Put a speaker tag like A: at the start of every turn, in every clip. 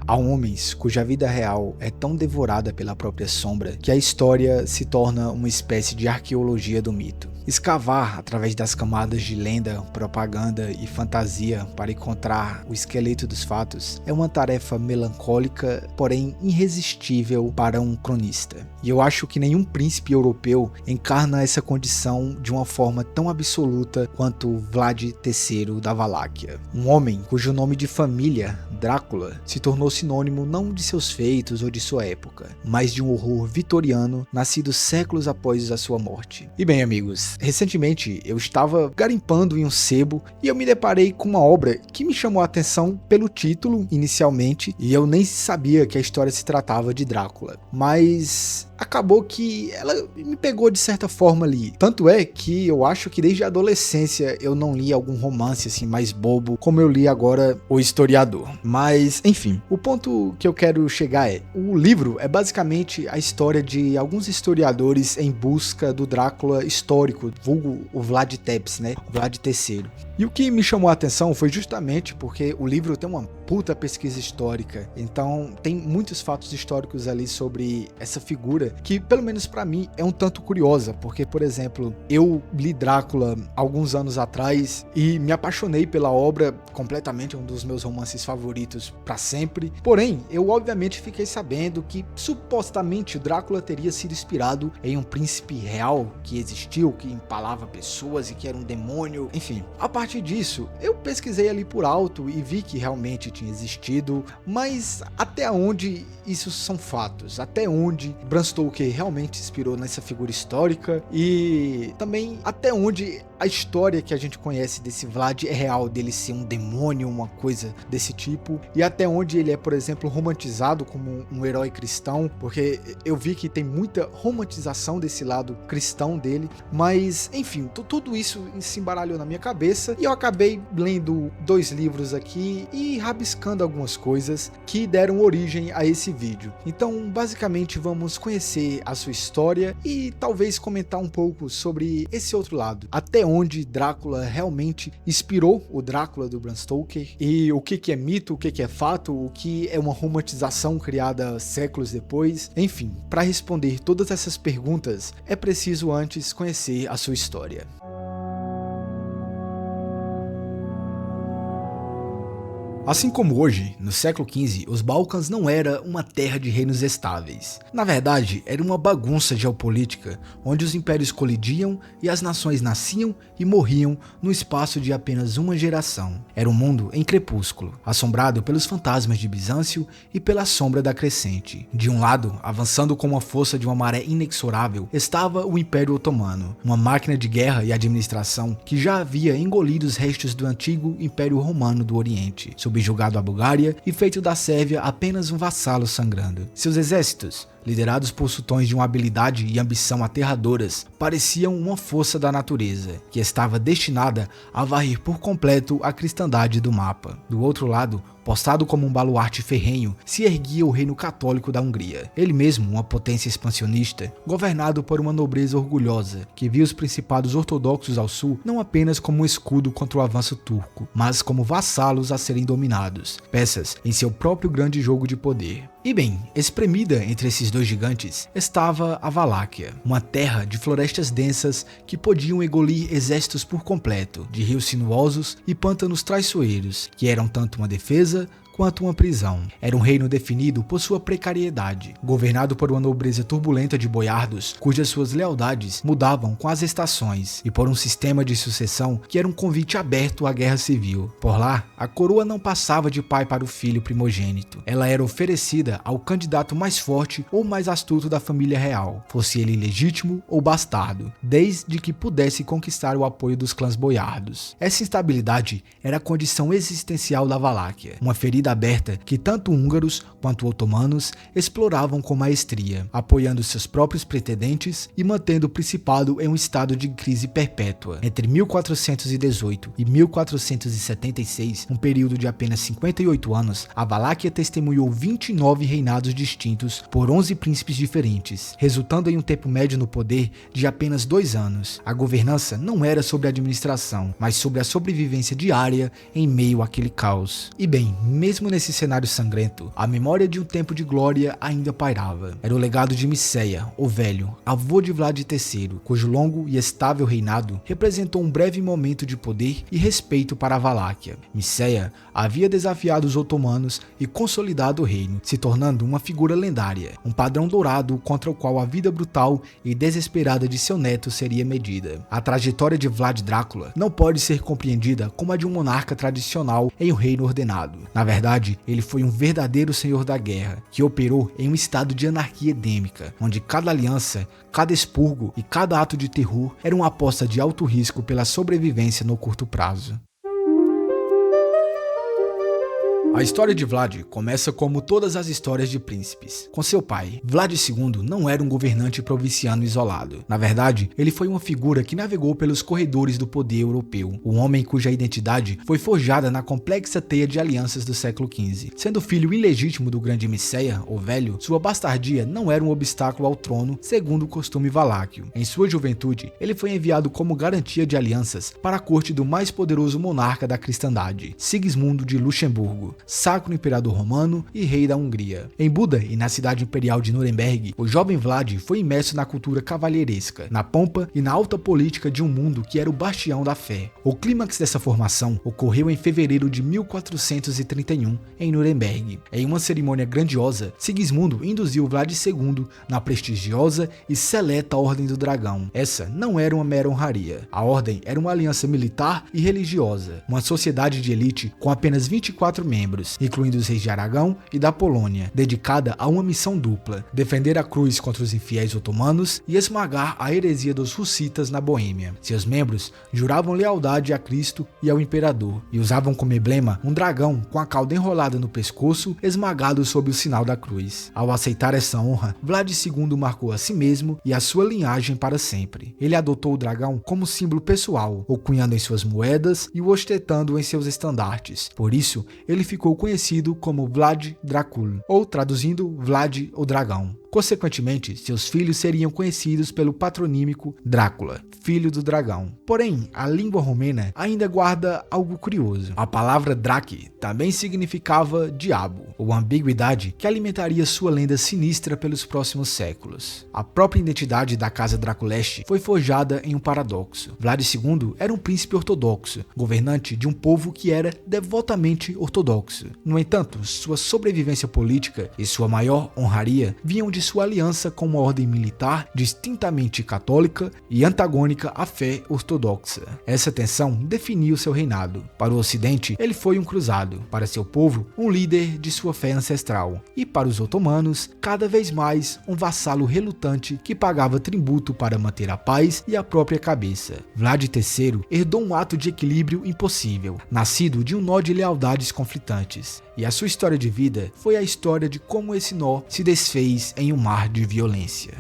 A: Há homens cuja vida real é tão devorada pela própria sombra que a história se torna uma espécie de arqueologia do mito. Escavar através das camadas de lenda, propaganda e fantasia para encontrar o esqueleto dos fatos é uma tarefa melancólica, porém irresistível para um cronista. E eu acho que nenhum príncipe europeu encarna essa condição de uma forma tão absoluta quanto Vlad III da Valáquia. Um homem cujo nome de família, Drácula, se tornou sinônimo não de seus feitos ou de sua época, mas de um horror vitoriano nascido séculos após a sua morte. E bem, amigos, recentemente eu estava garimpando em um sebo e eu me deparei com uma obra que me chamou a atenção pelo título inicialmente, e eu nem sabia que a história se tratava de Drácula, mas acabou que ela me pegou de certa forma ali. Tanto é que eu acho que desde a adolescência eu não li algum romance assim mais bobo como eu li agora O Historiador. Mas, enfim, o ponto que eu quero chegar é, o livro é basicamente a história de alguns historiadores em busca do Drácula histórico, vulgo o Vlad Tepes, né? O Vlad III. E o que me chamou a atenção foi justamente porque o livro tem uma puta pesquisa histórica, então tem muitos fatos históricos ali sobre essa figura que, pelo menos pra mim, é um tanto curiosa, porque, por exemplo, eu li Drácula alguns anos atrás e me apaixonei pela obra completamente, um dos meus romances favoritos pra sempre, porém, eu obviamente fiquei sabendo que supostamente o Drácula teria sido inspirado em um príncipe real que existiu, que empalava pessoas e que era um demônio, enfim. A partir disso, eu pesquisei ali por alto e vi que realmente tinha existido, mas até onde isso são fatos? Até onde Bram Stoker realmente inspirou nessa figura histórica? E também até onde a história que a gente conhece desse Vlad é real, dele ser um demônio, uma coisa desse tipo? E até onde ele é, por exemplo, romantizado como um herói cristão? Porque eu vi que tem muita romantização desse lado cristão dele, mas enfim, tudo isso se embaralhou na minha cabeça e eu acabei lendo 2 livros aqui e rabiscando algumas coisas que deram origem a esse vídeo. Então, basicamente, vamos conhecer a sua história e talvez comentar um pouco sobre esse outro lado. Até onde Drácula realmente inspirou o Drácula do Bram Stoker e o que é mito, o que é fato, o que é uma romantização criada séculos depois. Enfim, para responder todas essas perguntas, é preciso antes conhecer a sua história. Assim como hoje, no século XV, os Balcãs não era uma terra de reinos estáveis. Na verdade, era uma bagunça geopolítica, onde os impérios colidiam e as nações nasciam e morriam no espaço de apenas uma geração. Era um mundo em crepúsculo, assombrado pelos fantasmas de Bizâncio e pela sombra da Crescente. De um lado, avançando com a força de uma maré inexorável, estava o Império Otomano, uma máquina de guerra e administração que já havia engolido os restos do antigo Império Romano do Oriente, subjugado a Bulgária e feito da Sérvia apenas um vassalo sangrando. Seus exércitos, liderados por sultões de uma habilidade e ambição aterradoras, pareciam uma força da natureza, que estava destinada a varrer por completo a cristandade do mapa. Do outro lado, postado como um baluarte ferrenho, se erguia o reino católico da Hungria, ele mesmo uma potência expansionista, governado por uma nobreza orgulhosa, que via os principados ortodoxos ao sul não apenas como um escudo contra o avanço turco, mas como vassalos a serem dominados, peças em seu próprio grande jogo de poder. E bem, espremida entre esses dois gigantes estava a Valáquia, uma terra de florestas densas que podiam engolir exércitos por completo, de rios sinuosos e pântanos traiçoeiros, que eram tanto uma defesa quanto uma prisão. Era um reino definido por sua precariedade, governado por uma nobreza turbulenta de boiardos, cujas suas lealdades mudavam com as estações, e por um sistema de sucessão que era um convite aberto à guerra civil. Por lá, a coroa não passava de pai para o filho primogênito. Ela era oferecida ao candidato mais forte ou mais astuto da família real, fosse ele legítimo ou bastardo, desde que pudesse conquistar o apoio dos clãs boiardos. Essa instabilidade era a condição existencial da Valáquia, uma ferida aberta que tanto húngaros quanto otomanos exploravam com maestria, apoiando seus próprios pretendentes e mantendo o principado em um estado de crise perpétua. Entre 1418 e 1476, um período de apenas 58 anos, a Valáquia testemunhou 29 reinados distintos por 11 príncipes diferentes, resultando em um tempo médio no poder de apenas 2 anos. A governança não era sobre a administração, mas sobre a sobrevivência diária em meio àquele caos. E bem, mesmo Mesmo nesse cenário sangrento, a memória de um tempo de glória ainda pairava. Era o legado de Mircea, o Velho, avô de Vlad III, cujo longo e estável reinado representou um breve momento de poder e respeito para a Valáquia. Mircea havia desafiado os otomanos e consolidado o reino, se tornando uma figura lendária, um padrão dourado contra o qual a vida brutal e desesperada de seu neto seria medida. A trajetória de Vlad Drácula não pode ser compreendida como a de um monarca tradicional em um reino ordenado. Na verdade, ele foi um verdadeiro senhor da guerra, que operou em um estado de anarquia endêmica, onde cada aliança, cada expurgo e cada ato de terror era uma aposta de alto risco pela sobrevivência no curto prazo. A história de Vlad começa como todas as histórias de príncipes, com seu pai. Vlad II não era um governante provinciano isolado. Na verdade, ele foi uma figura que navegou pelos corredores do poder europeu, um homem cuja identidade foi forjada na complexa teia de alianças do século XV. Sendo filho ilegítimo do grande Mircea, o Velho, sua bastardia não era um obstáculo ao trono, segundo o costume valáquio. Em sua juventude, ele foi enviado como garantia de alianças para a corte do mais poderoso monarca da cristandade, Sigismundo de Luxemburgo, Sacro Imperador Romano e rei da Hungria. Em Buda e na cidade imperial de Nuremberg, o jovem Vlad foi imerso na cultura cavalheiresca, na pompa e na alta política de um mundo que era o bastião da fé. O clímax dessa formação ocorreu em fevereiro de 1431, em Nuremberg. Em uma cerimônia grandiosa, Sigismundo induziu Vlad II na prestigiosa e seleta Ordem do Dragão. Essa não era uma mera honraria. A ordem era uma aliança militar e religiosa, uma sociedade de elite com apenas 24 membros, incluindo os reis de Aragão e da Polônia, dedicada a uma missão dupla: defender a cruz contra os infiéis otomanos e esmagar a heresia dos hussitas na Boêmia. Seus membros juravam lealdade a Cristo e ao imperador, e usavam como emblema um dragão com a cauda enrolada no pescoço, esmagado sob o sinal da cruz. Ao aceitar essa honra, Vlad II marcou a si mesmo e a sua linhagem para sempre. Ele adotou o dragão como símbolo pessoal, o cunhando em suas moedas e o ostentando em seus estandartes. Por isso, ele ficou conhecido como Vlad Dracul, ou traduzindo, Vlad o Dragão. Consequentemente, seus filhos seriam conhecidos pelo patronímico Drácula, filho do dragão. Porém, a língua romena ainda guarda algo curioso. A palavra Drake também significava diabo, ou ambiguidade que alimentaria sua lenda sinistra pelos próximos séculos. A própria identidade da casa Draculeste foi forjada em um paradoxo. Vlad II era um príncipe ortodoxo, governante de um povo que era devotamente ortodoxo. No entanto, sua sobrevivência política e sua maior honraria vinham de sua aliança com uma ordem militar distintamente católica e antagônica à fé ortodoxa. Essa tensão definiu seu reinado. Para o Ocidente, ele foi um cruzado, para seu povo, um líder de sua fé ancestral, e para os otomanos, cada vez mais um vassalo relutante que pagava tributo para manter a paz e a própria cabeça. Vlad III herdou um ato de equilíbrio impossível, nascido de um nó de lealdades conflitantes, e a sua história de vida foi a história de como esse nó se desfez em um mar de violência.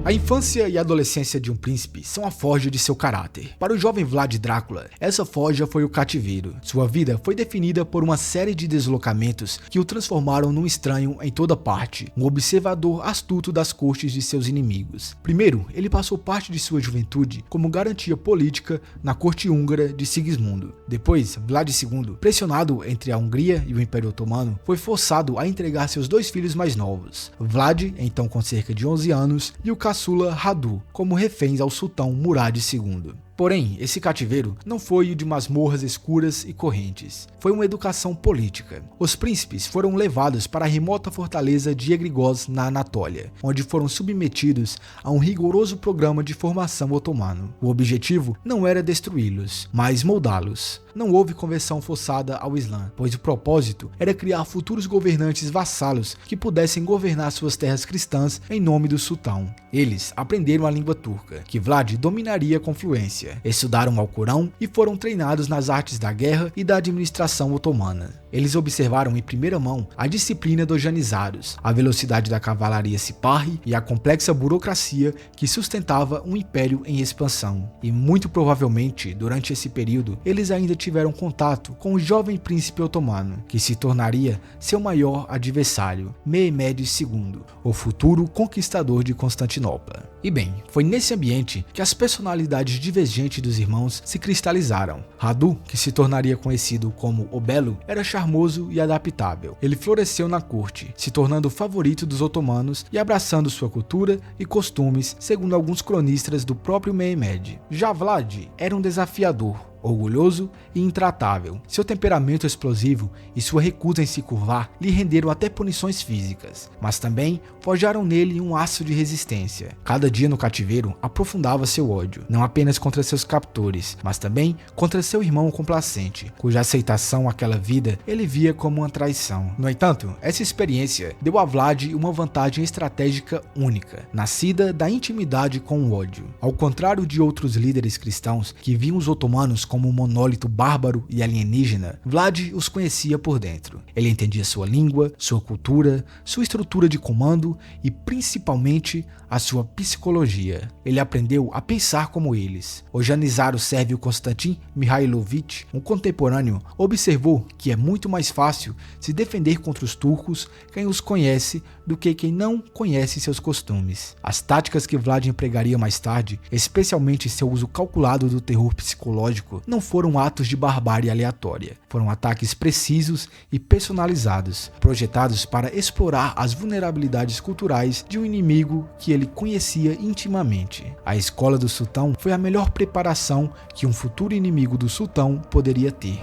A: A infância e a adolescência de um príncipe são a forja de seu caráter. Para o jovem Vlad Drácula, essa forja foi o cativeiro. Sua vida foi definida por uma série de deslocamentos que o transformaram num estranho em toda parte, um observador astuto das cortes de seus inimigos. Primeiro, ele passou parte de sua juventude como garantia política na corte húngara de Sigismundo. Depois, Vlad II, pressionado entre a Hungria e o Império Otomano, foi forçado a entregar seus dois filhos mais novos, Vlad, então com cerca de 11 anos, e o caçula Radu, como reféns ao sultão Murad II. Porém, esse cativeiro não foi o de masmorras escuras e correntes. Foi uma educação política. Os príncipes foram levados para a remota fortaleza de Egrigós, na Anatólia, onde foram submetidos a um rigoroso programa de formação otomano. O objetivo não era destruí-los, mas moldá-los. Não houve conversão forçada ao Islã, pois o propósito era criar futuros governantes vassalos que pudessem governar suas terras cristãs em nome do sultão. Eles aprenderam a língua turca, que Vlad dominaria com fluência. Estudaram o Alcorão e foram treinados nas artes da guerra e da administração otomana. Eles observaram em primeira mão a disciplina dos janizaros, a velocidade da cavalaria ciparri e a complexa burocracia que sustentava um império em expansão. E muito provavelmente, durante esse período, eles ainda tiveram contato com o jovem príncipe otomano, que se tornaria seu maior adversário, Mehmed II, o futuro conquistador de Constantinopla. E bem, foi nesse ambiente que as personalidades divergentes dos irmãos se cristalizaram. Radu, que se tornaria conhecido como o Belo, era charmoso e adaptável. Ele floresceu na corte, se tornando o favorito dos otomanos e abraçando sua cultura e costumes, segundo alguns cronistas do próprio Mehmed. Já Vlad era um desafiador, orgulhoso e intratável. Seu temperamento explosivo e sua recusa em se curvar lhe renderam até punições físicas, mas também forjaram nele um aço de resistência. Cada dia no cativeiro aprofundava seu ódio, não apenas contra seus captores, mas também contra seu irmão complacente, cuja aceitação àquela vida ele via como uma traição. No entanto, essa experiência deu a Vlad uma vantagem estratégica única, nascida da intimidade com o ódio. Ao contrário de outros líderes cristãos que viam os otomanos como um monólito bárbaro e alienígena, Vlad os conhecia por dentro. Ele entendia sua língua, sua cultura, sua estrutura de comando e principalmente a sua psicologia. Ele aprendeu a pensar como eles. O janizaro sérvio Konstantin Mihailovich, um contemporâneo, observou que é muito mais fácil se defender contra os turcos quem os conhece do que quem não conhece seus costumes. As táticas que Vlad empregaria mais tarde, especialmente seu uso calculado do terror psicológico, não foram atos de barbárie aleatória. Foram ataques precisos e personalizados, projetados para explorar as vulnerabilidades culturais de um inimigo que ele conhecia intimamente. A escola do sultão foi a melhor preparação que um futuro inimigo do sultão poderia ter.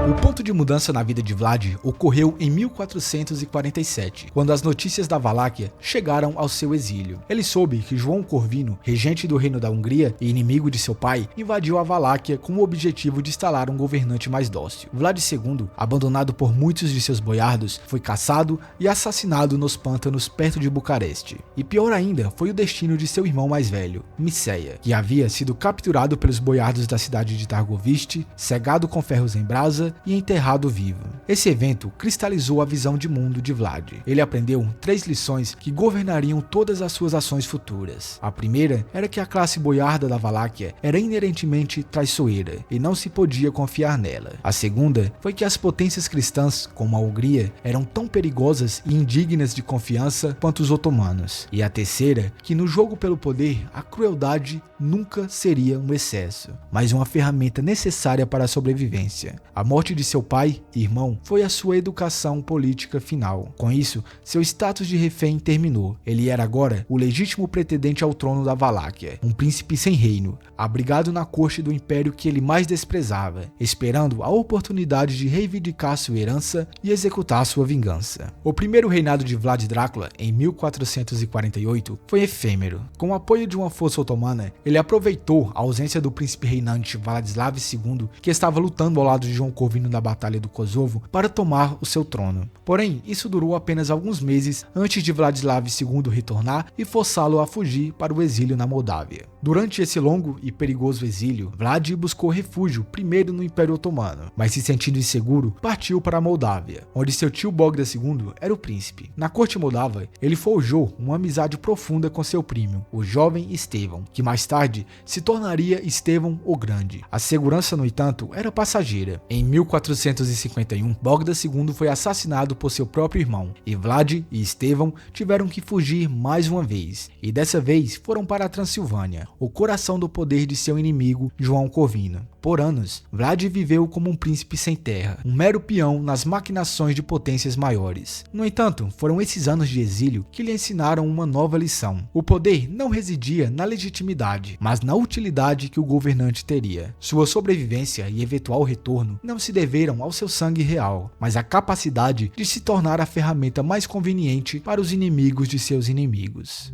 A: O ponto de mudança na vida de Vlad ocorreu em 1447, quando as notícias da Valáquia chegaram ao seu exílio. Ele soube que João Corvino, regente do reino da Hungria e inimigo de seu pai, invadiu a Valáquia com o objetivo de instalar um governante mais dócil. Vlad II, abandonado por muitos de seus boiardos, foi caçado e assassinado nos pântanos perto de Bucareste. E pior ainda foi o destino de seu irmão mais velho, Miceia, que havia sido capturado pelos boiardos da cidade de Targoviste, cegado com ferros em brasa e enterrado vivo. Esse evento cristalizou a visão de mundo de Vlad. Ele aprendeu 3 lições que governariam todas as suas ações futuras. A primeira era que a classe boiarda da Valáquia era inerentemente traiçoeira e não se podia confiar nela. A segunda foi que as potências cristãs, como a Hungria, eram tão perigosas e indignas de confiança quanto os otomanos. E a terceira, que no jogo pelo poder, a crueldade nunca seria um excesso, mas uma ferramenta necessária para a sobrevivência. A morte de seu pai e irmão foi a sua educação política final. Com isso, seu status de refém terminou. Ele era agora o legítimo pretendente ao trono da Valáquia, um príncipe sem reino, abrigado na corte do império que ele mais desprezava, esperando a oportunidade de reivindicar sua herança e executar sua vingança. O primeiro reinado de Vlad Drácula, em 1448, foi efêmero. Com o apoio de uma força otomana, ele aproveitou a ausência do príncipe reinante Vladislav II, que estava lutando ao lado de João Corvino na Batalha do Kosovo, para tomar o seu trono. Porém, isso durou apenas alguns meses antes de Vladislav II retornar e forçá-lo a fugir para o exílio na Moldávia. Durante esse longo e perigoso exílio, Vlad buscou refúgio primeiro no Império Otomano, mas se sentindo inseguro, partiu para a Moldávia, onde seu tio Bogdan II era o príncipe. Na corte moldava, ele forjou uma amizade profunda com seu primo, o jovem Estevão, que mais tarde se tornaria Estevão o Grande. A segurança, no entanto, era passageira. Em 1451, Bogdan II foi assassinado por seu próprio irmão, e Vlad e Estevão tiveram que fugir mais uma vez, e dessa vez foram para a Transilvânia, o coração do poder de seu inimigo, João Corvino. Por anos, Vlad viveu como um príncipe sem terra, um mero peão nas maquinações de potências maiores. No entanto, foram esses anos de exílio que lhe ensinaram uma nova lição. O poder não residia na legitimidade, mas na utilidade que o governante teria. Sua sobrevivência e eventual retorno não se deveram ao seu sangue real, mas à capacidade de se tornar a ferramenta mais conveniente para os inimigos de seus inimigos.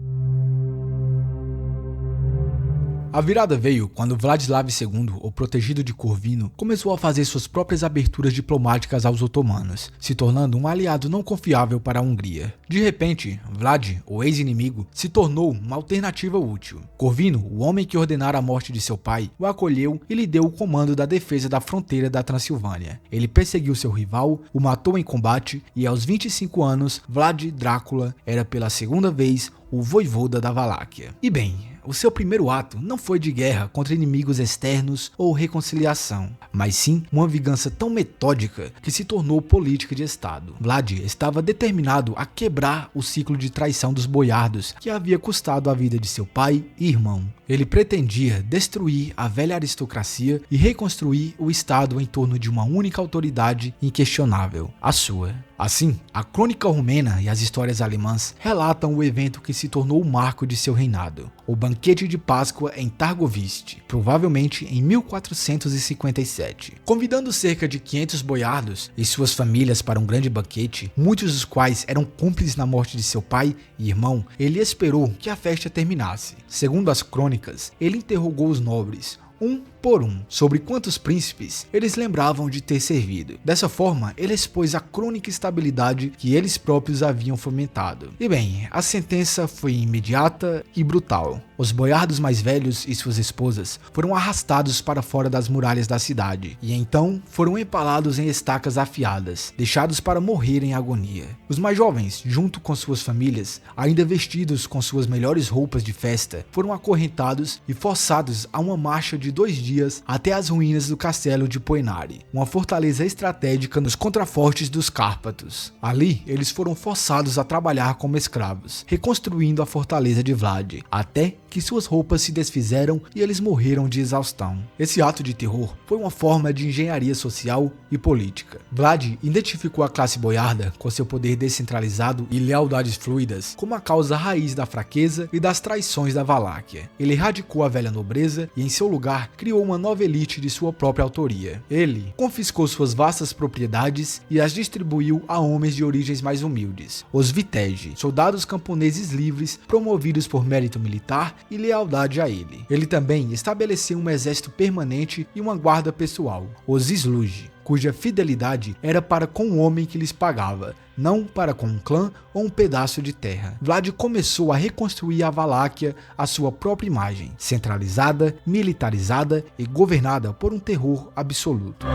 A: A virada veio quando Vladislav II, o protegido de Corvino, começou a fazer suas próprias aberturas diplomáticas aos otomanos, se tornando um aliado não confiável para a Hungria. De repente, Vlad, o ex-inimigo, se tornou uma alternativa útil. Corvino, o homem que ordenara a morte de seu pai, o acolheu e lhe deu o comando da defesa da fronteira da Transilvânia. Ele perseguiu seu rival, o matou em combate e aos 25 anos, Vlad Drácula era pela segunda vez o voivoda da Valáquia. E bem, o seu primeiro ato não foi de guerra contra inimigos externos ou reconciliação, mas sim uma vingança tão metódica que se tornou política de Estado. Vlad estava determinado a quebrar o ciclo de traição dos boiardos que havia custado a vida de seu pai e irmão. Ele pretendia destruir a velha aristocracia e reconstruir o Estado em torno de uma única autoridade inquestionável, a sua. Assim, a crônica romena e as histórias alemãs relatam o evento que se tornou o marco de seu reinado, o Banquete de Páscoa em Targoviste, provavelmente em 1457. Convidando cerca de 500 boiardos e suas famílias para um grande banquete, muitos dos quais eram cúmplices na morte de seu pai e irmão, ele esperou que a festa terminasse. Segundo as crônicas, ele interrogou os nobres, um por um, sobre quantos príncipes eles lembravam de ter servido. Dessa forma, ele expôs a crônica estabilidade que eles próprios haviam fomentado. E bem, a sentença foi imediata e brutal. Os boiardos mais velhos e suas esposas foram arrastados para fora das muralhas da cidade, e então foram empalados em estacas afiadas, deixados para morrer em agonia. Os mais jovens, junto com suas famílias, ainda vestidos com suas melhores roupas de festa, foram acorrentados e forçados a uma marcha de 2 dias até as ruínas do castelo de Poenari, uma fortaleza estratégica nos contrafortes dos Cárpatos. Ali, eles foram forçados a trabalhar como escravos, reconstruindo a fortaleza de Vlad, até que suas roupas se desfizeram e eles morreram de exaustão. Esse ato de terror foi uma forma de engenharia social e política. Vlad identificou a classe boiarda, com seu poder descentralizado e lealdades fluidas, como a causa raiz da fraqueza e das traições da Valáquia. Ele erradicou a velha nobreza e, em seu lugar, criou uma nova elite de sua própria autoria. Ele confiscou suas vastas propriedades e as distribuiu a homens de origens mais humildes, os Viteji, soldados camponeses livres promovidos por mérito militar e lealdade a ele. Ele também estabeleceu um exército permanente e uma guarda pessoal, os Sluj, cuja fidelidade era para com o homem que lhes pagava, não para com um clã ou um pedaço de terra. Vlad começou a reconstruir a Valáquia à sua própria imagem, centralizada, militarizada e governada por um terror absoluto.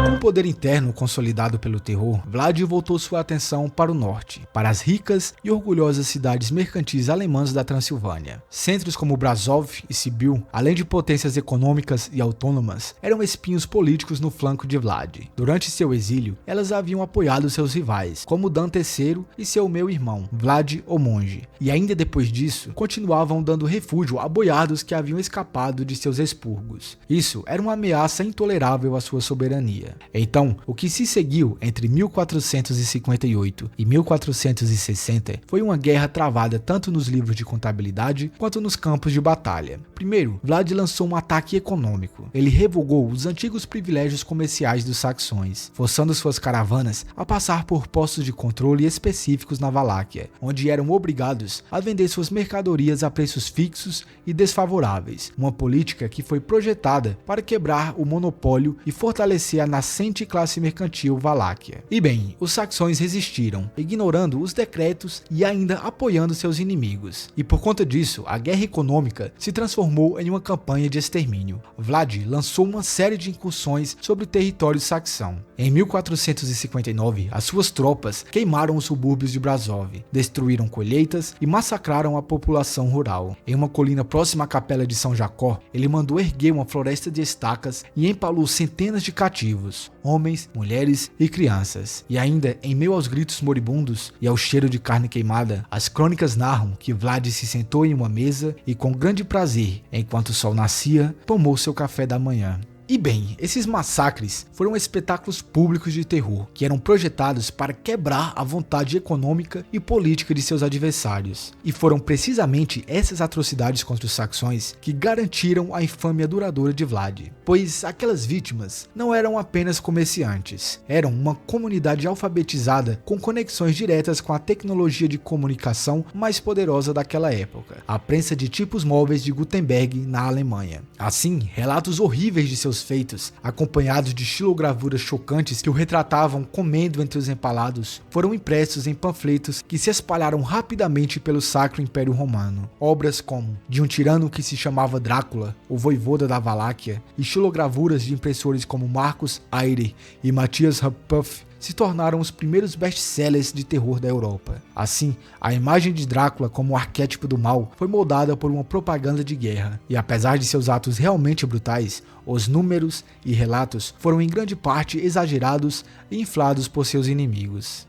A: Com o poder interno consolidado pelo terror, Vlad voltou sua atenção para o norte, para as ricas e orgulhosas cidades mercantis alemãs da Transilvânia. Centros como Brasov e Sibiu, além de potências econômicas e autônomas, eram espinhos políticos no flanco de Vlad. Durante seu exílio, elas haviam apoiado seus rivais, como Dan III e seu meio-irmão, Vlad o Monge, e ainda depois disso, continuavam dando refúgio a boiardos que haviam escapado de seus expurgos. Isso era uma ameaça intolerável à sua soberania. Então, o que se seguiu entre 1458 e 1460 foi uma guerra travada tanto nos livros de contabilidade quanto nos campos de batalha. Primeiro, Vlad lançou um ataque econômico. Ele revogou os antigos privilégios comerciais dos saxões, forçando suas caravanas a passar por postos de controle específicos na Valáquia, onde eram obrigados a vender suas mercadorias a preços fixos e desfavoráveis, uma política que foi projetada para quebrar o monopólio e fortalecer a nascente classe mercantil Valáquia. E bem, os saxões resistiram, ignorando os decretos e ainda apoiando seus inimigos. E por conta disso, a guerra econômica se transformou em uma campanha de extermínio. Vlad lançou uma série de incursões sobre o território saxão. Em 1459, as suas tropas queimaram os subúrbios de Brasov, destruíram colheitas e massacraram a população rural. Em uma colina próxima à capela de São Jacó, ele mandou erguer uma floresta de estacas e empalou centenas de cativos, homens, mulheres e crianças. E ainda, em meio aos gritos moribundos e ao cheiro de carne queimada, as crônicas narram que Vlad se sentou em uma mesa e, com grande prazer, enquanto o sol nascia, tomou seu café da manhã. E bem, esses massacres foram espetáculos públicos de terror que eram projetados para quebrar a vontade econômica e política de seus adversários. E foram precisamente essas atrocidades contra os saxões que garantiram a infâmia duradoura de Vlad, pois aquelas vítimas não eram apenas comerciantes, eram uma comunidade alfabetizada com conexões diretas com a tecnologia de comunicação mais poderosa daquela época, a prensa de tipos móveis de Gutenberg na Alemanha. Assim, relatos horríveis de seus feitos, acompanhados de xilogravuras chocantes que o retratavam comendo entre os empalados, foram impressos em panfletos que se espalharam rapidamente pelo Sacro Império Romano. Obras como De um tirano que se chamava Drácula, o voivoda da Valáquia, e xilogravuras de impressores como Marcus Eyre e Matthias Ruppf se tornaram os primeiros best-sellers de terror da Europa. Assim, a imagem de Drácula como o arquétipo do mal foi moldada por uma propaganda de guerra, e apesar de seus atos realmente brutais, os números e relatos foram em grande parte exagerados e inflados por seus inimigos.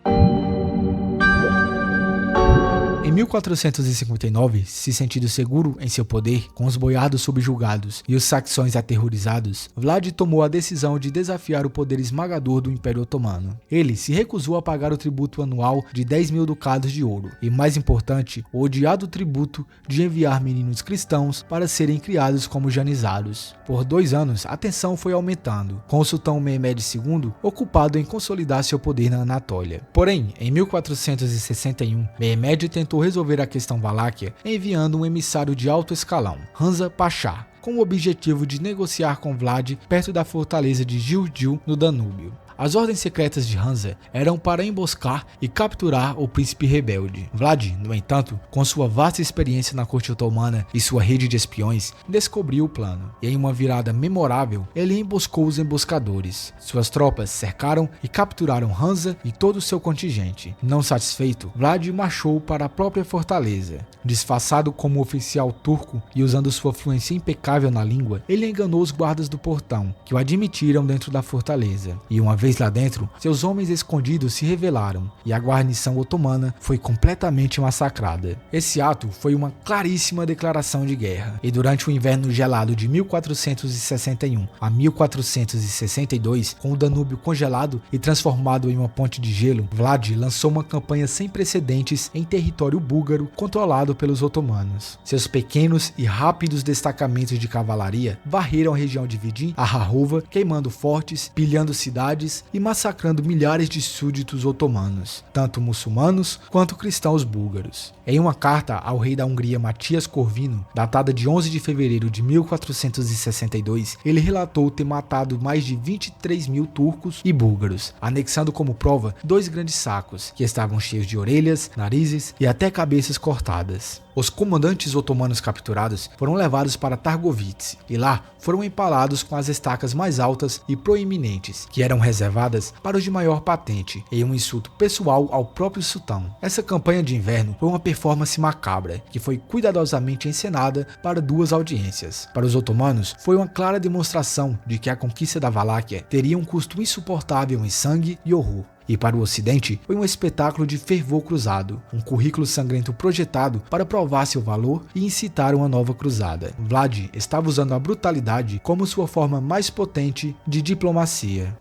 A: Em 1459, se sentindo seguro em seu poder, com os boiardos subjugados e os saxões aterrorizados, Vlad tomou a decisão de desafiar o poder esmagador do Império Otomano. Ele se recusou a pagar o tributo anual de 10.000 ducados de ouro e, mais importante, o odiado tributo de enviar meninos cristãos para serem criados como janizados. Por 2 anos, a tensão foi aumentando, com o sultão Mehmed II ocupado em consolidar seu poder na Anatólia. Porém, em 1461, Mehmed tentou resolver a questão valáquia enviando um emissário de alto escalão, Hamza Pasha, com o objetivo de negociar com Vlad perto da fortaleza de Giurgiu, no Danúbio. As ordens secretas de Hamza eram para emboscar e capturar o príncipe rebelde. Vlad, no entanto, com sua vasta experiência na corte otomana e sua rede de espiões, descobriu o plano. E em uma virada memorável, ele emboscou os emboscadores. Suas tropas cercaram e capturaram Hamza e todo o seu contingente. Não satisfeito, Vlad marchou para a própria fortaleza. Disfarçado como oficial turco e usando sua fluência impecável na língua, ele enganou os guardas do portão, que o admitiram dentro da fortaleza. E uma vez lá dentro, seus homens escondidos se revelaram e a guarnição otomana foi completamente massacrada. Esse ato foi uma claríssima declaração de guerra, e durante o inverno gelado de 1461 a 1462, com o Danúbio congelado e transformado em uma ponte de gelo, Vlad lançou uma campanha sem precedentes em território búlgaro controlado pelos otomanos. Seus pequenos e rápidos destacamentos de cavalaria varreram a região de Vidin a Rahova, queimando fortes, pilhando cidades e massacrando milhares de súditos otomanos, tanto muçulmanos quanto cristãos búlgaros. Em uma carta ao rei da Hungria Matias Corvino, datada de 11 de fevereiro de 1462, ele relatou ter matado mais de 23.000 turcos e búlgaros, anexando como prova 2 grandes sacos, que estavam cheios de orelhas, narizes e até cabeças cortadas. Os comandantes otomanos capturados foram levados para Targovitz e lá foram empalados com as estacas mais altas e proeminentes, que eram reservadas para os de maior patente, em um insulto pessoal ao próprio sultão. Essa campanha de inverno foi uma performance macabra, que foi cuidadosamente encenada para 2 audiências. Para os otomanos, foi uma clara demonstração de que a conquista da Valáquia teria um custo insuportável em sangue e horror. E para o Ocidente, foi um espetáculo de fervor cruzado, um currículo sangrento projetado para provar seu valor e incitar uma nova cruzada. Vlad estava usando a brutalidade como sua forma mais potente de diplomacia.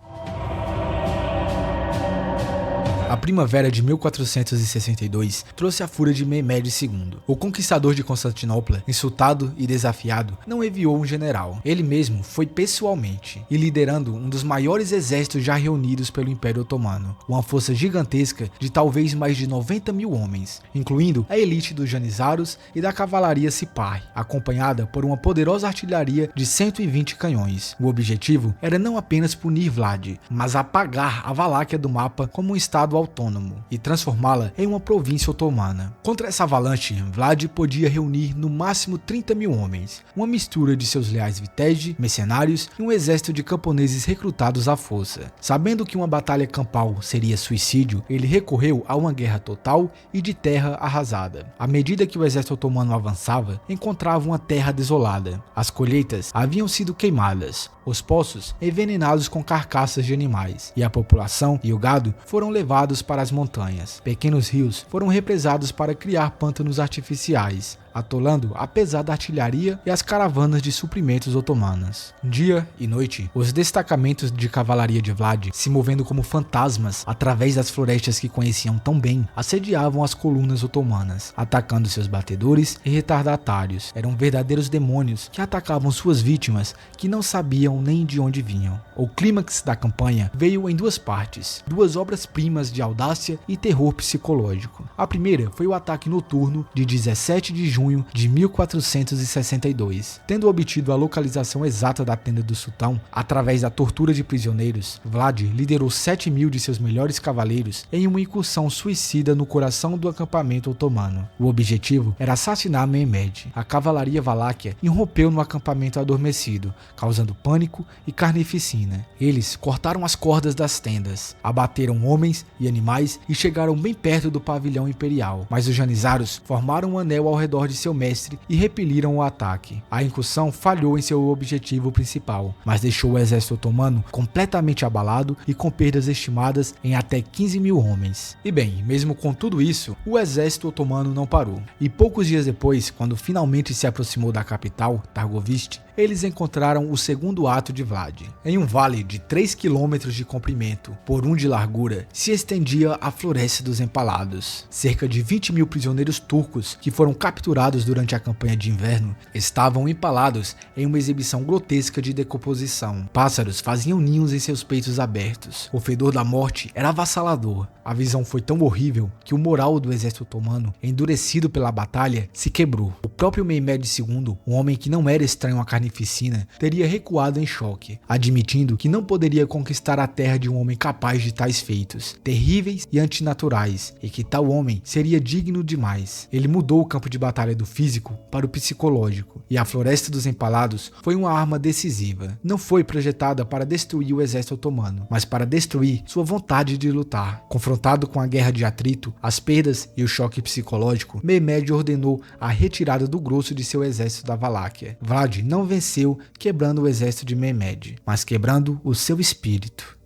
A: A primavera de 1462 trouxe a fúria de Mehmed II. O conquistador de Constantinopla, insultado e desafiado, não enviou um general. Ele mesmo foi pessoalmente e liderando um dos maiores exércitos já reunidos pelo Império Otomano, uma força gigantesca de talvez mais de 90.000 homens, incluindo a elite dos janizaros e da cavalaria Sipahi, acompanhada por uma poderosa artilharia de 120 canhões. O objetivo era não apenas punir Vlad, mas apagar a Valáquia do mapa como um estado autônomo e transformá-la em uma província otomana. Contra essa avalanche, Vlad podia reunir no máximo 30.000 homens, uma mistura de seus leais viteji, mercenários e um exército de camponeses recrutados à força. Sabendo que uma batalha campal seria suicídio, ele recorreu a uma guerra total e de terra arrasada. À medida que o exército otomano avançava, encontrava uma terra desolada. As colheitas haviam sido queimadas, os poços envenenados com carcaças de animais, e a população e o gado foram levados para as montanhas. Pequenos rios foram represados para criar pântanos artificiais. atolando a pesada artilharia e as caravanas de suprimentos otomanas. Dia e noite, os destacamentos de cavalaria de Vlad, se movendo como fantasmas através das florestas que conheciam tão bem, assediavam as colunas otomanas, atacando seus batedores e retardatários. Eram verdadeiros demônios que atacavam suas vítimas que não sabiam nem de onde vinham. O clímax da campanha veio em duas partes, duas obras-primas de audácia e terror psicológico. A primeira foi o ataque noturno de 17 de junho de 1462. Tendo obtido a localização exata da tenda do sultão, através da tortura de prisioneiros, Vlad liderou 7.000 de seus melhores cavaleiros em uma incursão suicida no coração do acampamento otomano. O objetivo era assassinar Mehmed. A cavalaria valáquia irrompeu no acampamento adormecido, causando pânico e carnificina. Eles cortaram as cordas das tendas, abateram homens e animais e chegaram bem perto do pavilhão imperial, mas os janizaros formaram um anel ao redor de seu mestre e repeliram o ataque. A incursão falhou em seu objetivo principal, mas deixou o exército otomano completamente abalado e com perdas estimadas em até 15.000 homens. E bem, mesmo com tudo isso, o exército otomano não parou, e poucos dias depois, quando finalmente se aproximou da capital, Targovist, eles encontraram o segundo ato de Vlad. Em um vale de 3 km de comprimento por 1 de largura, se estendia a Floresta dos Empalados. Cerca de 20.000 prisioneiros turcos que foram capturados durante a campanha de inverno estavam empalados em uma exibição grotesca de decomposição. Pássaros faziam ninhos em seus peitos abertos. O fedor da morte era avassalador. A visão foi tão horrível que o moral do exército otomano, endurecido pela batalha, se quebrou. O próprio Mehmed II, um homem que não era estranho à carnificina, teria recuado em choque, admitindo que não poderia conquistar a terra de um homem capaz de tais feitos, terríveis e antinaturais, e que tal homem seria digno demais. Ele mudou o campo de batalha do físico para o psicológico, e a Floresta dos Empalados foi uma arma decisiva. Não foi projetada para destruir o exército otomano, mas para destruir sua vontade de lutar. Confrontado com a guerra de atrito, as perdas e o choque psicológico, Mehmed ordenou a retirada do grosso de seu exército da Valáquia. Vlad não venceu quebrando o exército de Mehmed, mas quebrando o seu espírito.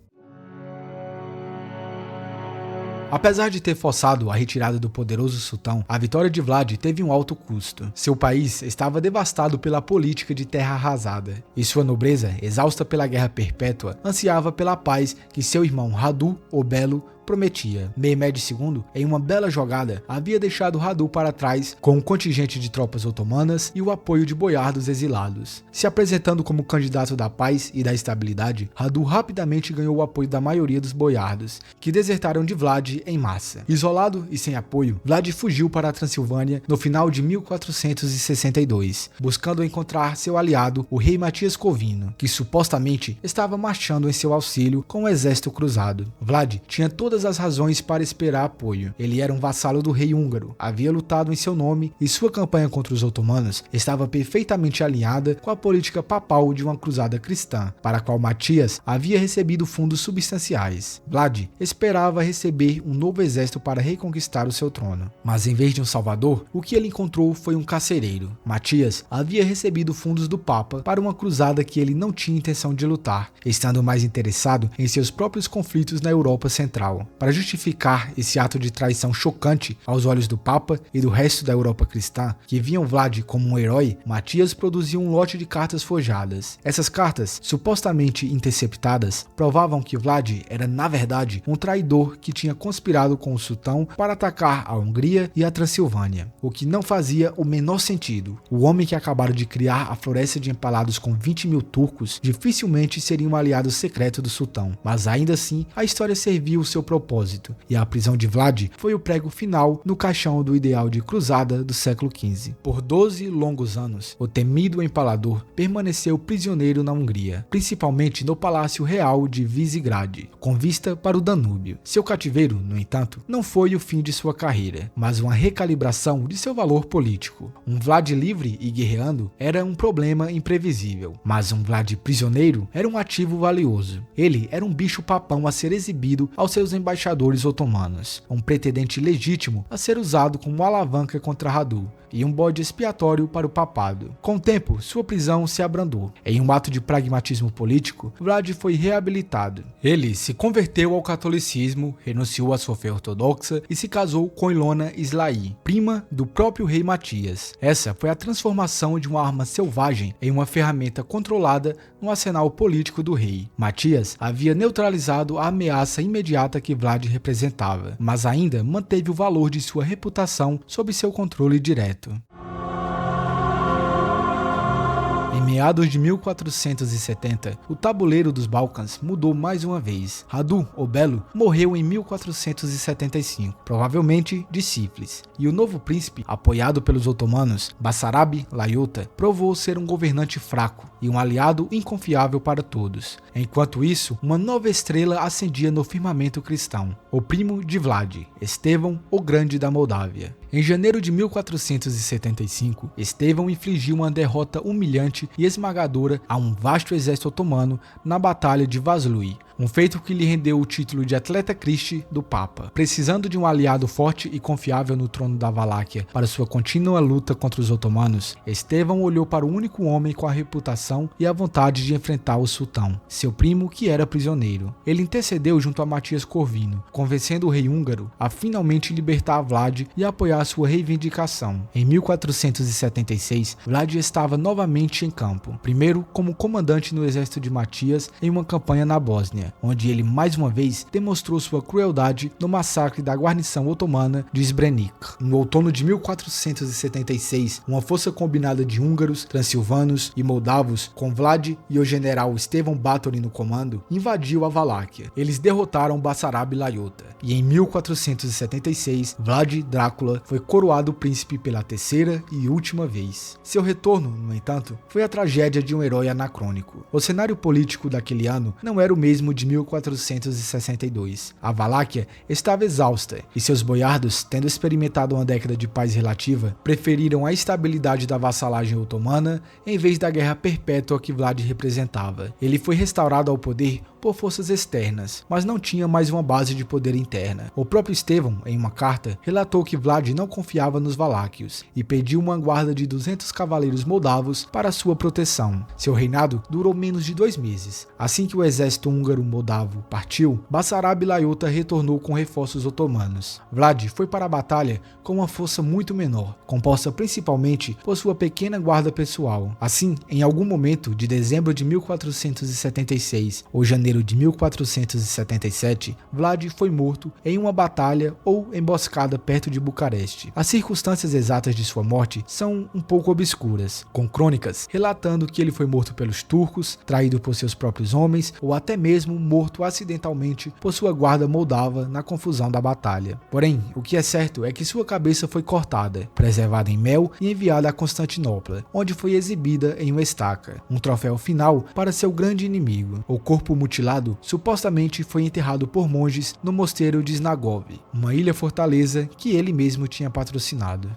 A: Apesar de ter forçado a retirada do poderoso sultão, a vitória de Vlad teve um alto custo. Seu país estava devastado pela política de terra arrasada, e sua nobreza, exausta pela guerra perpétua, ansiava pela paz que seu irmão Radu, o Belo, prometia. Mehmed II, em uma bela jogada, havia deixado Radu para trás com um contingente de tropas otomanas e o apoio de boiardos exilados. Se apresentando como candidato da paz e da estabilidade, Radu rapidamente ganhou o apoio da maioria dos boiardos, que desertaram de Vlad em massa. Isolado e sem apoio, Vlad fugiu para a Transilvânia no final de 1462, buscando encontrar seu aliado, o rei Matias Corvino, que supostamente estava marchando em seu auxílio com o exército cruzado. Vlad tinha todas as razões para esperar apoio. Ele era um vassalo do rei húngaro, havia lutado em seu nome e sua campanha contra os otomanos estava perfeitamente alinhada com a política papal de uma cruzada cristã, para a qual Matias havia recebido fundos substanciais. Vlad esperava receber um novo exército para reconquistar o seu trono, mas em vez de um salvador, o que ele encontrou foi um carcereiro. Matias havia recebido fundos do Papa para uma cruzada que ele não tinha intenção de lutar, estando mais interessado em seus próprios conflitos na Europa Central. Para justificar esse ato de traição chocante aos olhos do Papa e do resto da Europa cristã, que viam Vlad como um herói, Matias produziu um lote de cartas forjadas. Essas cartas, supostamente interceptadas, provavam que Vlad era, na verdade, um traidor que tinha conspirado com o sultão para atacar a Hungria e a Transilvânia, o que não fazia o menor sentido. O homem que acabara de criar a Floresta de Empalados com 20.000 turcos dificilmente seria um aliado secreto do sultão, mas ainda assim a história serviu o seu propósito, e a prisão de Vlad foi o prego final no caixão do ideal de cruzada do século XV. Por 12 longos anos, o temido empalador permaneceu prisioneiro na Hungria, principalmente no Palácio Real de Visegrad, com vista para o Danúbio. Seu cativeiro, no entanto, não foi o fim de sua carreira, mas uma recalibração de seu valor político. Um Vlad livre e guerreando era um problema imprevisível, mas um Vlad prisioneiro era um ativo valioso. Ele era um bicho papão a ser exibido aos seus embaixadores embaixadores otomanos, um pretendente legítimo a ser usado como alavanca contra Radu e um bode expiatório para o papado. Com o tempo, sua prisão se abrandou. Em um ato de pragmatismo político, Vlad foi reabilitado. Ele se converteu ao catolicismo, renunciou à sua fé ortodoxa e se casou com Ilona Islai, prima do próprio rei Matias. Essa foi a transformação de uma arma selvagem em uma ferramenta controlada no arsenal político do rei. Matias havia neutralizado a ameaça imediata que Vlad representava, mas ainda manteve o valor de sua reputação sob seu controle direto. Em meados de 1470, o tabuleiro dos Balcãs mudou mais uma vez. Radu, o Belo, morreu em 1475, provavelmente de sífilis, e o novo príncipe, apoiado pelos otomanos, Basarab Layota, provou ser um governante fraco e um aliado inconfiável para todos. Enquanto isso, uma nova estrela ascendia no firmamento cristão, o primo de Vlad, Estevão, o Grande da Moldávia. Em janeiro de 1475, Estevão infligiu uma derrota humilhante e esmagadora a um vasto exército otomano na Batalha de Vaslui, um feito que lhe rendeu o título de Atleta Christi do Papa. Precisando de um aliado forte e confiável no trono da Valáquia para sua contínua luta contra os otomanos, Estevão olhou para o único homem com a reputação e a vontade de enfrentar o sultão, seu primo que era prisioneiro. Ele intercedeu junto a Matias Corvino, convencendo o rei húngaro a finalmente libertar Vlad e apoiar sua reivindicação. Em 1476, Vlad estava novamente em campo, primeiro como comandante no exército de Matias em uma campanha na Bósnia, onde ele mais uma vez demonstrou sua crueldade no massacre da guarnição otomana de Srebrenik. No outono de 1476, uma força combinada de húngaros, transilvanos e moldavos, com Vlad e o general Estevão Báthory no comando, invadiu a Valáquia. Eles derrotaram Basarab Layota, e em 1476, Vlad Drácula foi coroado príncipe pela terceira e última vez. Seu retorno, no entanto, foi a tragédia de um herói anacrônico. O cenário político daquele ano não era o mesmo de 1462. A Valáquia estava exausta e seus boiardos, tendo experimentado uma década de paz relativa, preferiram a estabilidade da vassalagem otomana em vez da guerra perpétua que Vlad representava. Ele foi restaurado ao poder por forças externas, mas não tinha mais uma base de poder interna. O próprio Estevão, em uma carta, relatou que Vlad não confiava nos valáquios e pediu uma guarda de 200 cavaleiros moldavos para sua proteção. Seu reinado durou menos de 2 meses. Assim que o exército húngaro-moldavo partiu, Basarab Layota retornou com reforços otomanos. Vlad foi para a batalha com uma força muito menor, composta principalmente por sua pequena guarda pessoal. Assim, em algum momento de dezembro de 1476 ou janeiro de 1477, Vlad foi morto em uma batalha ou emboscada perto de Bucareste. As circunstâncias exatas de sua morte são um pouco obscuras, com crônicas relatando que ele foi morto pelos turcos, traído por seus próprios homens ou até mesmo morto acidentalmente por sua guarda moldava na confusão da batalha. Porém, o que é certo é que sua cabeça foi cortada, preservada em mel e enviada a Constantinopla, onde foi exibida em uma estaca, um troféu final para seu grande inimigo. O corpo mutilado supostamente foi enterrado por monges no mosteiro de Snagov, uma ilha-fortaleza que ele mesmo tinha patrocinado.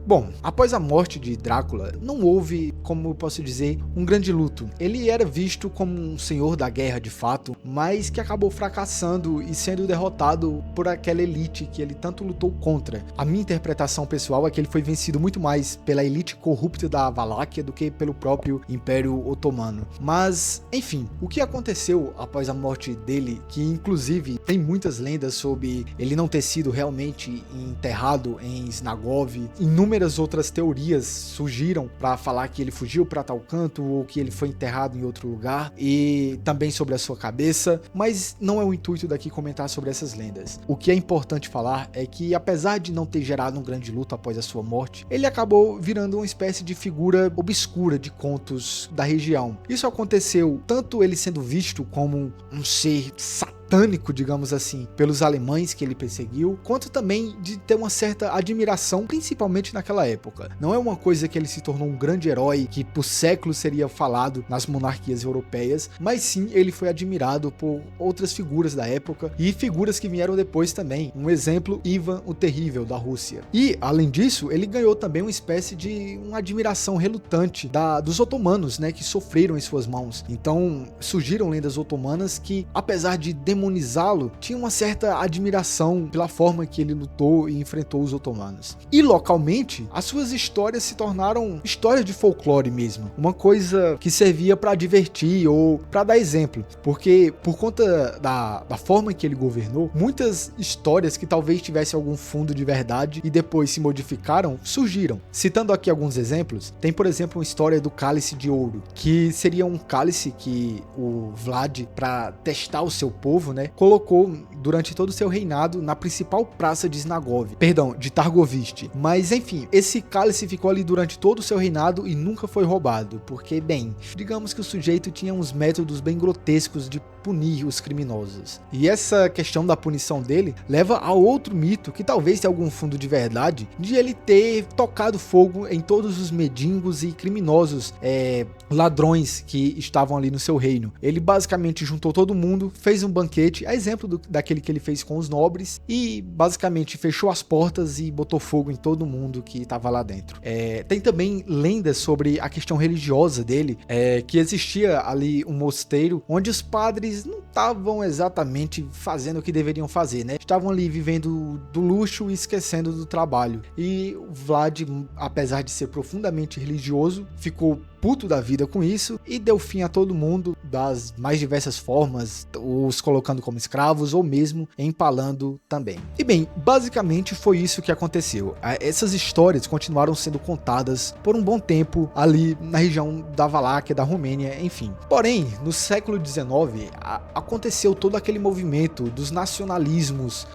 A: Bom, após a morte de Drácula, não houve, como eu posso dizer, um grande luto. Ele era visto como um senhor da guerra de fato, mas que acabou fracassando e sendo derrotado por aquela elite que ele tanto lutou contra. A minha interpretação pessoal é que ele foi vencido muito mais pela elite corrupta da Valáquia do que pelo próprio Império Otomano. Mas, enfim, o que aconteceu após a morte dele, que inclusive tem muitas lendas sobre ele não ter sido realmente enterrado em Snagov, inúmeras outras teorias surgiram para falar que ele fugiu para tal canto ou que ele foi enterrado em outro lugar, e também sobre a sua cabeça, mas não é o intuito daqui comentar sobre essas lendas. O que é importante falar é que, apesar de não ter gerado um grande luto após a sua morte, ele acabou virando uma espécie de figura obscura de contos da região. Isso aconteceu tanto ele sendo visto como um ser satânico, digamos assim, pelos alemães que ele perseguiu, quanto também de ter uma certa admiração, principalmente naquela época. Não é uma coisa que ele se tornou um grande herói que por séculos seria falado nas monarquias europeias, mas sim ele foi admirado por outras figuras da época e figuras que vieram depois também. Um exemplo, Ivan o Terrível da Rússia. E, além disso, ele ganhou também uma espécie de uma admiração relutante dos otomanos, né, que sofreram em suas mãos. Então, surgiram lendas otomanas que, apesar de demonizá-lo, tinha uma certa admiração pela forma que ele lutou e enfrentou os otomanos. E localmente, as suas histórias se tornaram histórias de folclore mesmo, uma coisa que servia para divertir ou para dar exemplo, porque por conta da forma que ele governou, muitas histórias que talvez tivessem algum fundo de verdade e depois se modificaram, surgiram. Citando aqui alguns exemplos, tem por exemplo uma história do Cálice de Ouro, que seria um cálice que o Vlad, para testar o seu povo, né, colocou durante todo o seu reinado na principal praça de de Targoviste. Mas enfim, esse cálice ficou ali durante todo o seu reinado e nunca foi roubado, porque, bem, digamos que o sujeito tinha uns métodos bem grotescos de punir os criminosos. E essa questão da punição dele leva a outro mito, que talvez tenha algum fundo de verdade, de ele ter tocado fogo em todos os mendigos e criminosos ladrões que estavam ali no seu reino. Ele basicamente juntou todo mundo, fez um banquete, a exemplo daquele que ele fez com os nobres, e basicamente fechou as portas e botou fogo em todo mundo que estava lá dentro. Tem também lendas sobre a questão religiosa dele, que existia ali um mosteiro onde os padres não estavam exatamente fazendo o que deveriam fazer, né? Estavam ali vivendo do luxo e esquecendo do trabalho. E o Vlad, apesar de ser profundamente religioso, ficou puto da vida com isso e deu fim a todo mundo das mais diversas formas, os colocando como escravos ou mesmo empalando também. E bem, basicamente foi isso que aconteceu. Essas histórias continuaram sendo contadas por um bom tempo ali na região da Valáquia, da Romênia, enfim. Porém, no século XIX, aconteceu todo aquele movimento dos nacionalismos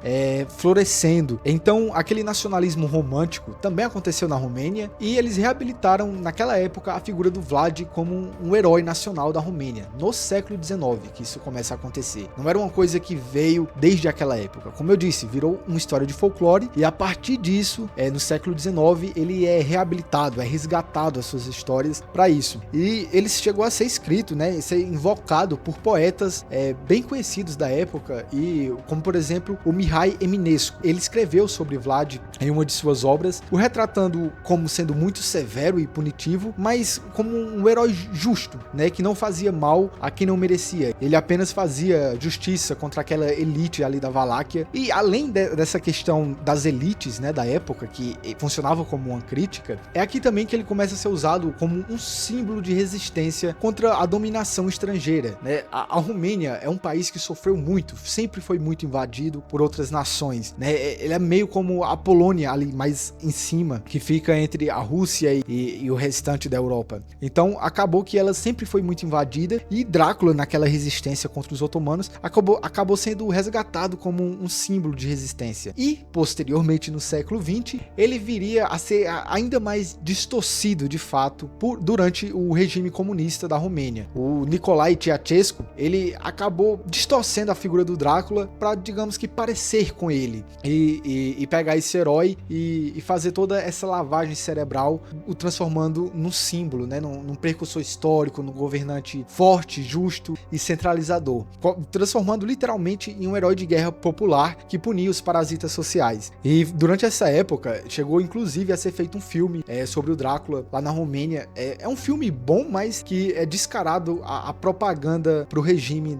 A: florescendo. Então, aquele nacionalismo romântico também aconteceu na Romênia e eles reabilitaram naquela época a figura do Vlad como um herói nacional da Romênia, no século XIX que isso começa a acontecer. Não era uma coisa que veio desde aquela época. Como eu disse, virou uma história de folclore e a partir disso, no século XIX, ele é reabilitado, é resgatado as suas histórias para isso. E ele chegou a ser escrito, né, ser invocado por poetas bem conhecidos da época, e como por exemplo o Mihai Eminescu. Ele escreveu sobre Vlad em uma de suas obras, o retratando como sendo muito severo e punitivo, mas como um herói justo, né, que não fazia mal a quem não merecia. Ele apenas fazia justiça contra aquela elite ali da Valáquia. E além dessa questão das elites, né, da época, que funcionava como uma crítica, é aqui também que ele começa a ser usado como um símbolo de resistência contra a dominação estrangeira, né? A Romênia é um país que sofreu muito, sempre foi muito invadido por outras nações, né? Ele é meio como a Polônia ali mais em cima, que fica entre a Rússia e o restante da Europa. Então acabou que ela sempre foi muito invadida e Drácula, naquela resistência contra os otomanos, acabou sendo resgatado como um símbolo de resistência. E posteriormente no século XX, ele viria a ser ainda mais distorcido de fato durante o regime comunista da Romênia. O Nicolae Ceausescu, ele acabou distorcendo a figura do Drácula para, digamos que, parecer com ele e pegar esse herói e fazer toda essa lavagem cerebral, o transformando num símbolo, né, num precursor histórico, num governante forte, justo e centralizador, transformando literalmente em um herói de guerra popular que punia os parasitas sociais. E durante essa época chegou inclusive a ser feito um filme sobre o Drácula lá na Romênia. É um filme bom, mas que é descarado a propaganda pro regime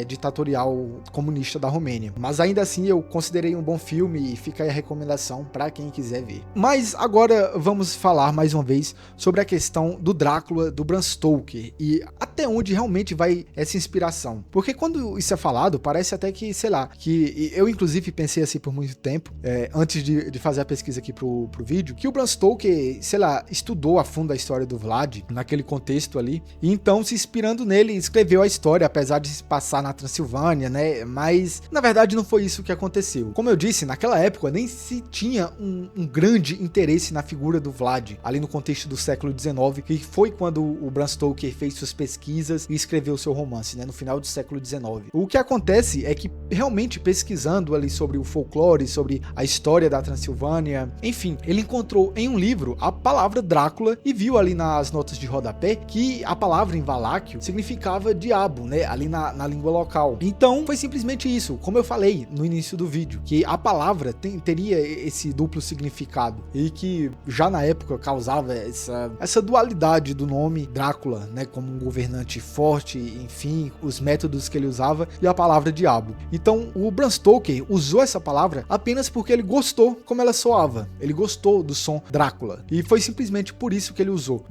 A: ditatorial comunista da Romênia. Mas ainda assim eu considerei um bom filme e fica aí a recomendação para quem quiser ver. Mas agora vamos falar mais uma vez sobre a questão do Drácula, do Bram Stoker, e até onde realmente vai essa inspiração. Porque quando isso é falado, parece até que, sei lá, que eu inclusive pensei assim por muito tempo, antes de fazer a pesquisa aqui pro vídeo, que o Bram Stoker, sei lá, estudou a fundo a história do Vlad, naquele contexto ali, e então se inspirando nele, escreveu a história, apesar de se passar na Transilvânia, né, mas na verdade não foi isso que aconteceu. Como eu disse, naquela época nem se tinha um grande interesse na figura do Vlad, ali no contexto do século XIX, que foi quando o Bram Stoker fez suas pesquisas e escreveu seu romance, né, no final do século XIX. O que acontece é que, realmente pesquisando ali sobre o folclore, sobre a história da Transilvânia, enfim, ele encontrou em um livro a palavra Drácula e viu ali nas notas de rodapé que a palavra em valáquio significava diabo, né, ali na língua local. Então foi simplesmente isso, como eu falei no início do vídeo, que a palavra teria esse duplo significado e que já na época causava essa dualidade do nome Drácula, né, como um governante bastante forte, enfim, os métodos que ele usava e a palavra diabo. Então o Bram Stoker usou essa palavra apenas porque ele gostou como ela soava, ele gostou do som Drácula, e foi simplesmente por isso que ele usou,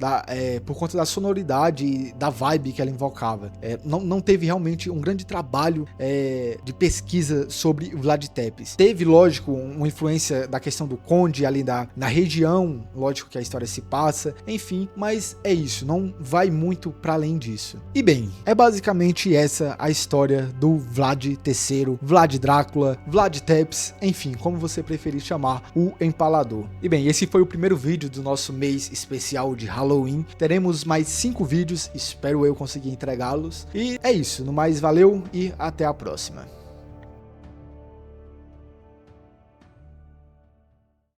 A: por conta da sonoridade e da vibe que ela invocava. Não teve realmente um grande trabalho de pesquisa sobre Vlad Tepes. Teve, lógico, uma influência da questão do Conde ali na região, lógico que a história se passa, enfim, mas é isso, não vai muito para além disso. E bem, é basicamente essa a história do Vlad III, Vlad Drácula, Vlad Tepes, enfim, como você preferir chamar, o Empalador. E bem, esse foi o primeiro vídeo do nosso mês especial de Halloween. Teremos mais 5 vídeos, espero eu conseguir entregá-los. E é isso, no mais, valeu e até a próxima.